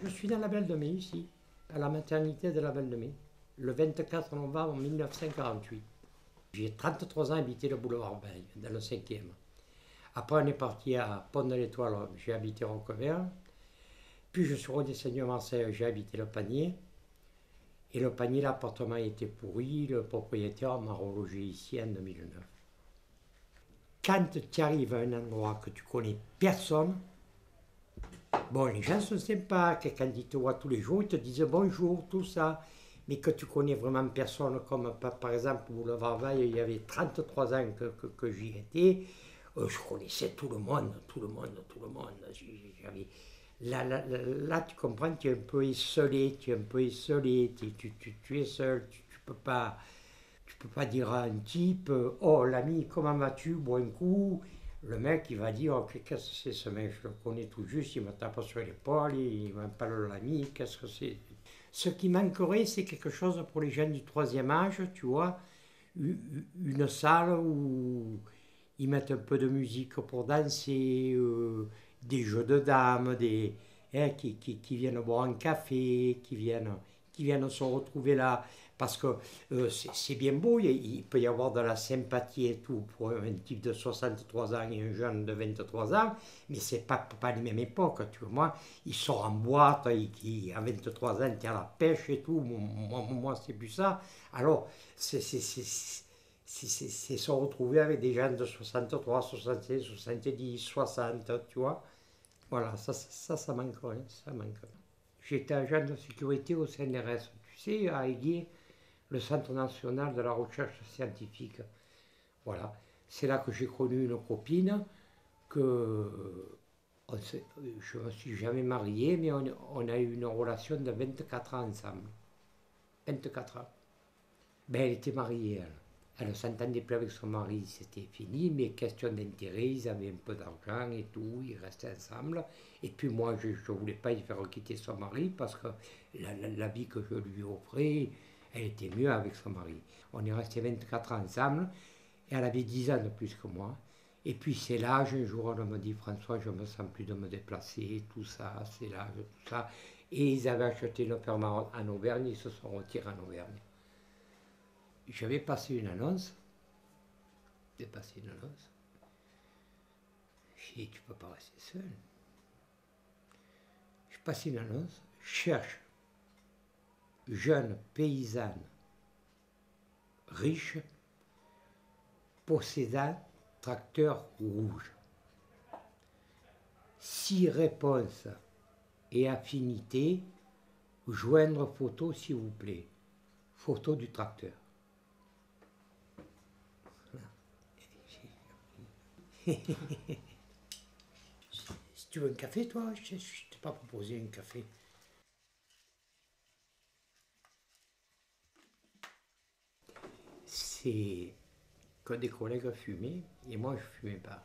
Je suis dans la Belle de Mai ici, à la maternité de la Belle de Mai, le 24 novembre 1948. J'ai 33 ans habité le boulevard Baye, dans le 5e. Après, on est parti à Pont de l'Étoile, j'ai habité Roquevert. Puis je suis redescendu à Marseille, j'ai habité le Panier. Et le Panier, l'appartement était pourri, le propriétaire m'a relogé ici en 2009. Quand tu arrives à un endroit que tu connais personne, bon, les gens sont sympas, que quand ils te voient tous les jours, ils te disent bonjour, tout ça. Mais que tu connais vraiment personne, comme par exemple au Boulevard Valle, il y avait 33 ans que j'y étais, je connaissais tout le monde, tout le monde, tout le monde. Là, tu comprends, tu es un peu isolé, tu es un peu isolé, tu es seul, tu peux pas dire à un type, oh l'ami, comment vas-tu, bois un coup. Le mec, il va dire, oh, qu'est-ce que c'est ce mec, je le connais tout juste, il me tape sur l'épaule, il me parle de l'ami, qu'est-ce que c'est. Ce qui manquerait, c'est quelque chose pour les jeunes du troisième âge, tu vois, une salle où ils mettent un peu de musique pour danser, des jeux de dames, qui viennent boire un café, qui viennent se retrouver là. Parce que c'est bien beau, il peut y avoir de la sympathie et tout pour un type de 63 ans et un jeune de 23 ans, mais c'est pas les mêmes époques. Tu vois. Moi, ils sont en boîte, à 23 ans, tu es à la pêche et tout. Moi c'est plus ça. Alors, c'est se retrouver avec des gens de 63, 66, 70, 60, tu vois. Voilà, ça manquerait, ça manquerait. J'étais agent de sécurité au CNRS, tu sais, à Aiguier, le Centre national de la recherche scientifique. Voilà, c'est là que j'ai connu une copine que je ne me suis jamais marié, mais on a eu une relation de 24 ans ensemble. 24 ans. Ben, elle était mariée, elle. Elle ne s'entendait plus avec son mari, c'était fini, mais question d'intérêt, ils avaient un peu d'argent et tout, ils restaient ensemble. Et puis moi, je ne voulais pas y faire quitter son mari parce que la vie que je lui offrais, elle était mieux avec son mari. On est restés 24 ans ensemble, et elle avait 10 ans de plus que moi. Et puis c'est l'âge, un jour, elle me dit, François, je ne me sens plus de me déplacer, tout ça, c'est l'âge, tout ça. Et ils avaient acheté une ferme en Auvergne, ils se sont retirés en Auvergne. J'avais passé une annonce. J'ai passé une annonce. J'ai dit, tu peux pas rester seul. J'ai passé une annonce. Cherche jeune paysanne riche possédant tracteur rouge. 6 réponses et affinités. Joindre photo s'il vous plaît. Photo du tracteur. Si tu veux un café, toi, je ne t'ai pas proposé un café. C'est que des collègues fumaient et moi je ne fumais pas.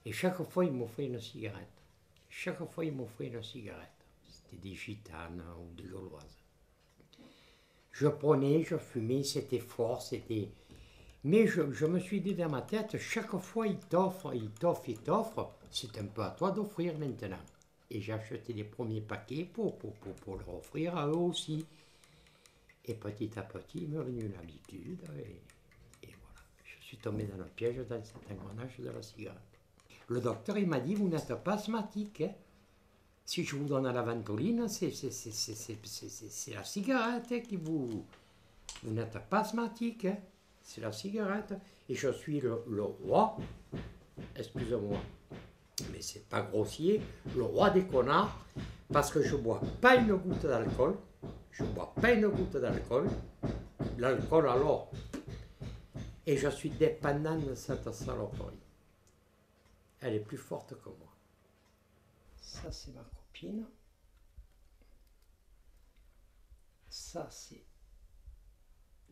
Et chaque fois, il m'offrait une cigarette. Chaque fois, il m'offrait une cigarette. C'était des gitanes ou des gauloises. Je prenais, je fumais, c'était fort, c'était. Mais je me suis dit dans ma tête, chaque fois, il t'offre, il t'offre, il t'offre. C'est un peu à toi d'offrir maintenant. Et j'ai acheté les premiers paquets pour leur offrir à eux aussi. Et petit à petit, il m'est venu l'habitude. Et voilà, je suis tombé dans le piège dans cet engrenage de la cigarette. Le docteur, il m'a dit, vous n'êtes pas asthmatique. Hein. Si je vous donne la ventoline, c'est la cigarette qui vous... Vous n'êtes pas asthmatique. Hein. C'est la cigarette. Et je suis le roi, excusez-moi, mais c'est pas grossier, le roi des connards, parce que je bois pas une goutte d'alcool. Je bois pas une goutte d'alcool. L'alcool alors. Et je suis dépendant de cette saloperie. Elle est plus forte que moi. Ça, c'est ma copine. Ça, c'est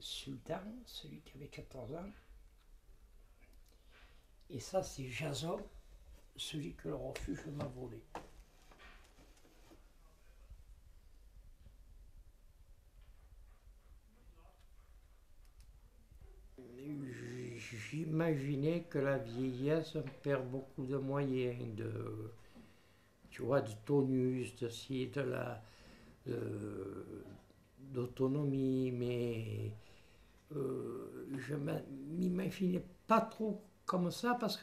Sultan, celui qui avait 14 ans. Et ça, c'est Jason, celui que le refuge m'a volé. J'imaginais que la vieillesse perd beaucoup de moyens, tu vois, de tonus, de ci, d'autonomie, mais je ne m'imaginais pas trop comme ça parce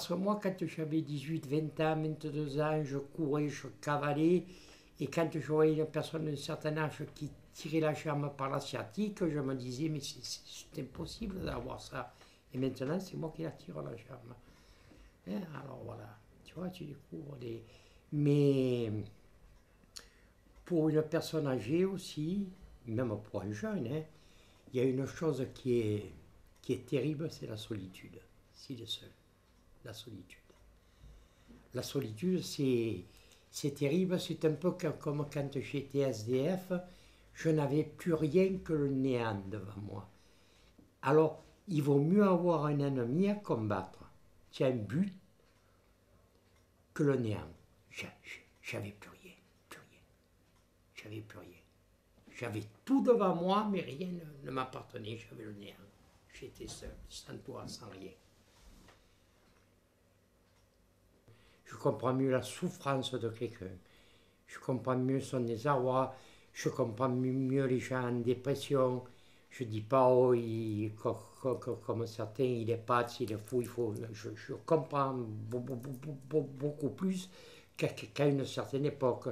que moi, quand j'avais 18, 20 ans, 22 ans, je courais, je cavalais, et quand je voyais une personne d'un certain âge qui tirait la jambe par la sciatique, je me disais, mais c'est impossible d'avoir ça. Et maintenant, c'est moi qui la tire la jambe. Hein, alors voilà, tu vois, tu découvres des... Mais pour une personne âgée aussi, même pour un jeune, hein, il y a une chose qui est terrible, c'est la solitude. S'il est seul, la solitude. La solitude, c'est terrible, c'est un peu comme quand j'étais SDF, je n'avais plus rien que le néant devant moi. Alors, il vaut mieux avoir un ennemi à combattre, qui a un but, que le néant. J'avais plus rien, plus rien. J'avais plus rien. J'avais tout devant moi, mais rien ne m'appartenait, j'avais le néant. J'étais seul, sans toi, sans rien. Je comprends mieux la souffrance de quelqu'un. Je comprends mieux son désarroi. Je comprends mieux les gens en dépression. Je ne dis pas, oh, comme certains, il est pas, il est fou, il faut. Je comprends beaucoup plus qu'à une certaine époque.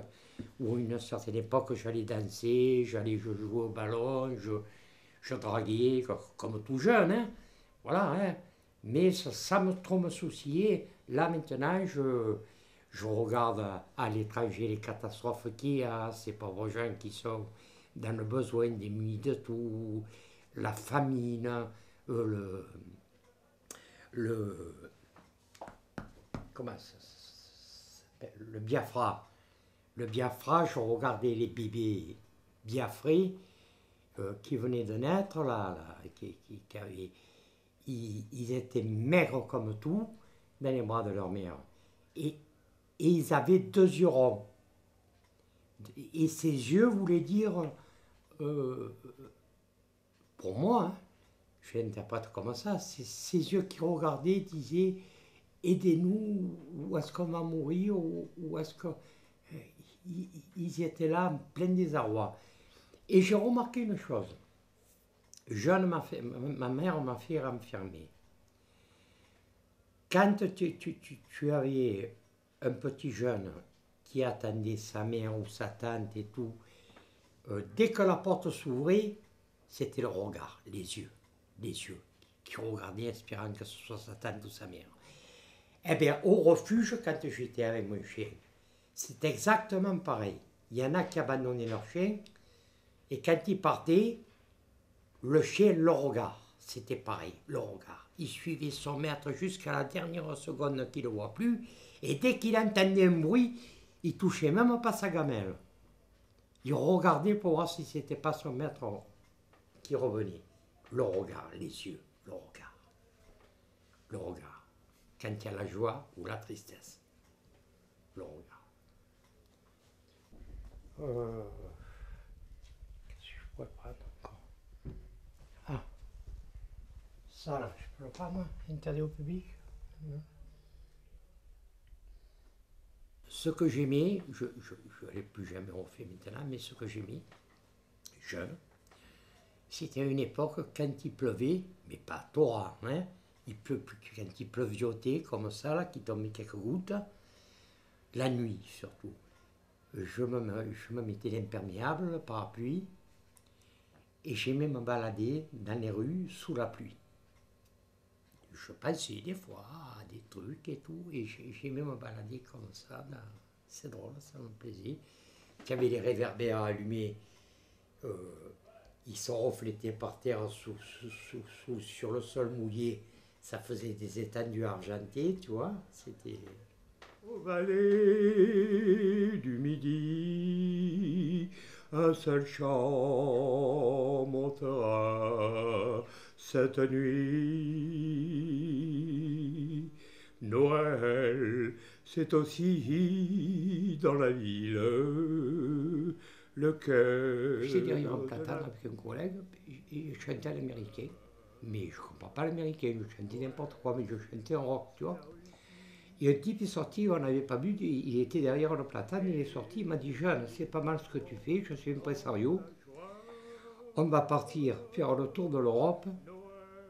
Ou à une certaine époque, j'allais danser, je jouais au ballon, je draguais, comme tout jeune, hein. Voilà, hein. Mais ça me trop me soucier. Là, maintenant, je regarde à l'étranger les catastrophes qu'il y a, ces pauvres gens qui sont dans le besoin, démunis de tout, la famine, le comment ça s'appelle, le Biafra. Le Biafra, je regardais les bébés biafrés qui venaient de naître, là qui avaient, ils étaient maigres comme tout dans les bras de leur mère. Et ils avaient 2 yeux ronds. Et ces yeux voulaient dire, pour moi, hein, je l'interprète comme ça, ces yeux qui regardaient disaient, aidez-nous, ou est-ce qu'on va mourir, ou est-ce que... Ils étaient là, plein désarroi. Et j'ai remarqué une chose. Jeune, ma mère m'a fait renfermer. Quand tu avais un petit jeune qui attendait sa mère ou sa tante et tout, dès que la porte s'ouvrait, c'était le regard, les yeux qui regardaient espérant que ce soit sa tante ou sa mère. Eh bien, au refuge, quand j'étais avec mon chien, c'est exactement pareil. Il y en a qui abandonnaient leur chien, et quand ils partaient, le chien, le regard, c'était pareil, le regard. Il suivait son maître jusqu'à la dernière seconde qu'il ne le voit plus, et dès qu'il entendait un bruit, il touchait même pas sa gamelle. Il regardait pour voir si c'était pas son maître qui revenait. Le regard, les yeux, le regard. Le regard. Quand il y a la joie ou la tristesse. Le regard. Qu'est-ce que je pourrais prendre encore? Ah, ça là, je peux le prendre, moi, interdit au public. Non. Ce que j'aimais, je ne l'ai plus jamais refait maintenant, mais ce que j'aimais, jeune, c'était une époque quand il pleuvait, mais pas torrent, hein, quand il pleuviotait comme ça, là, qu'il tombait quelques gouttes, la nuit surtout. Je me mettais l'imperméable, le parapluie, et j'aimais me balader dans les rues sous la pluie. Je pensais des fois à des trucs et tout, et j'aimais me balader comme ça. C'est drôle, ça me plaisait. Il y avait les réverbères allumés, ils sont reflétés par terre sur le sol mouillé. Ça faisait des étendues argentées, tu vois. C'était... Aux vallées du Midi, un seul chant montera cette nuit. Noël, c'est aussi dans la ville le cœur. J'étais derrière un platane avec un collègue et je chantais à l'américain. Mais je ne comprends pas l'américain, je chantais n'importe quoi, mais je chantais en rock, tu vois. Et un type est sorti, on n'avait pas bu, il était derrière le platane, il est sorti, il m'a dit, Jeanne, c'est pas mal ce que tu fais, je suis impresario. On va partir faire le tour de l'Europe.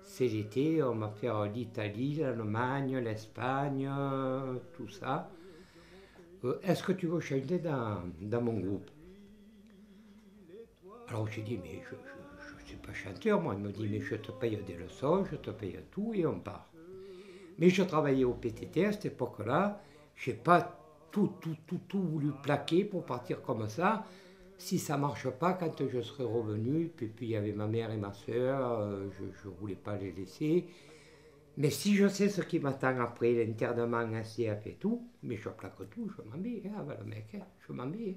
C'est l'été, on va faire l'Italie, l'Allemagne, l'Espagne, tout ça. Est-ce que tu veux chanter dans mon groupe? Alors j'ai dit, mais je ne suis pas chanteur, moi. Il me dit, mais je te paye des leçons, je te paye tout et on part. Mais je travaillais au PTT à cette époque-là. Je n'ai pas tout voulu plaquer pour partir comme ça. Si ça ne marche pas, quand je serai revenu, puis il y avait ma mère et ma soeur, je ne voulais pas les laisser. Mais si je sais ce qui m'attend après, l'internement, SDF et tout, mais je plaque tout, je m'en vais, hein, le mec, hein, je m'en vais.